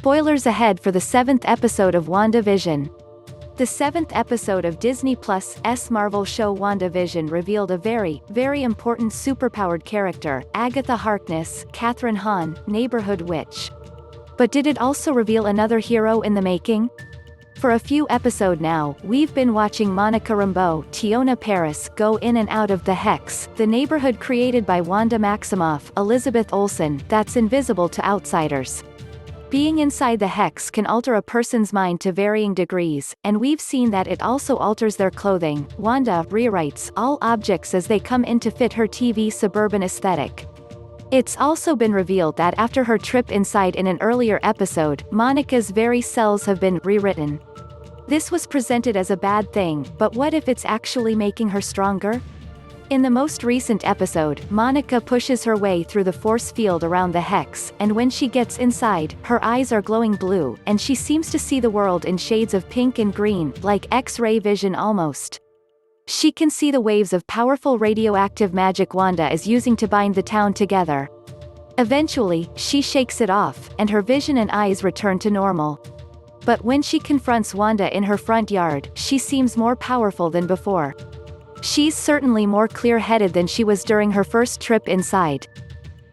Spoilers ahead for the 7th episode of WandaVision. The 7th episode of Disney Plus' Marvel show WandaVision revealed a very, very important superpowered character, Agatha Harkness, Kathryn Hahn, neighborhood witch. But did it also reveal another hero in the making? For a few episodes now, we've been watching Monica Rambeau, Teyonah Parris, go in and out of the Hex, the neighborhood created by Wanda Maximoff, Elizabeth Olsen, that's invisible to outsiders. Being inside the Hex can alter a person's mind to varying degrees, and we've seen that it also alters their clothing. Wanda rewrites all objects as they come in to fit her TV-suburban aesthetic. It's also been revealed that after her trip inside in an earlier episode, Monica's very cells have been rewritten. This was presented as a bad thing, but what if it's actually making her stronger? In the most recent episode, Monica pushes her way through the force field around the Hex, and when she gets inside, her eyes are glowing blue, and she seems to see the world in shades of pink and green, like X-ray vision almost. She can see the waves of powerful radioactive magic Wanda is using to bind the town together. Eventually, she shakes it off, and her vision and eyes return to normal. But when she confronts Wanda in her front yard, she seems more powerful than before. She's certainly more clear-headed than she was during her first trip inside.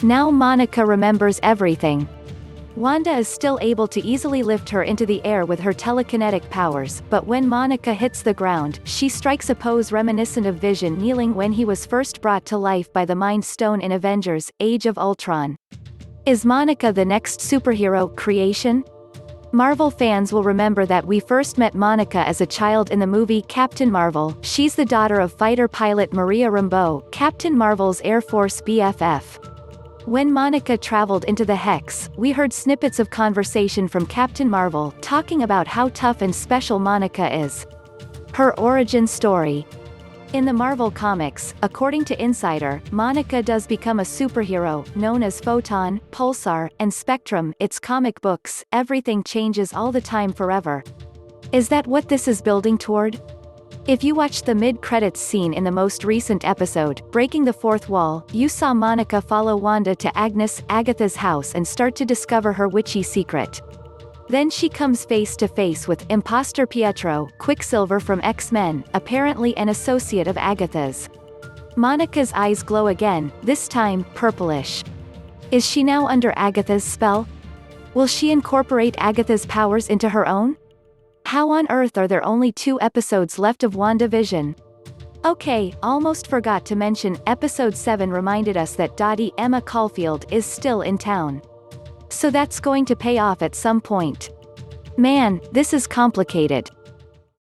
Now Monica remembers everything. Wanda is still able to easily lift her into the air with her telekinetic powers, but when Monica hits the ground, she strikes a pose reminiscent of Vision kneeling when he was first brought to life by the Mind Stone in Avengers: Age of Ultron. Is Monica the next superhero creation? Marvel fans will remember that we first met Monica as a child in the movie Captain Marvel. She's the daughter of fighter pilot Maria Rambeau, Captain Marvel's Air Force BFF. When Monica traveled into the Hex, we heard snippets of conversation from Captain Marvel, talking about how tough and special Monica is. Her origin story. In the Marvel comics, according to Insider, Monica does become a superhero, known as Photon, Pulsar, and Spectrum. It's comic books, everything changes all the time forever. Is that what this is building toward? If you watched the mid-credits scene in the most recent episode, Breaking the Fourth Wall, you saw Monica follow Wanda to Agnes, Agatha's house and start to discover her witchy secret. Then she comes face to face with impostor Pietro, Quicksilver from X-Men, apparently an associate of Agatha's. Monica's eyes glow again, this time, purplish. Is she now under Agatha's spell? Will she incorporate Agatha's powers into her own? How on earth are there only 2 episodes left of WandaVision? Okay, almost forgot to mention, episode 7 reminded us that Dottie Emma Caulfield is still in town. So that's going to pay off at some point. Man, this is complicated.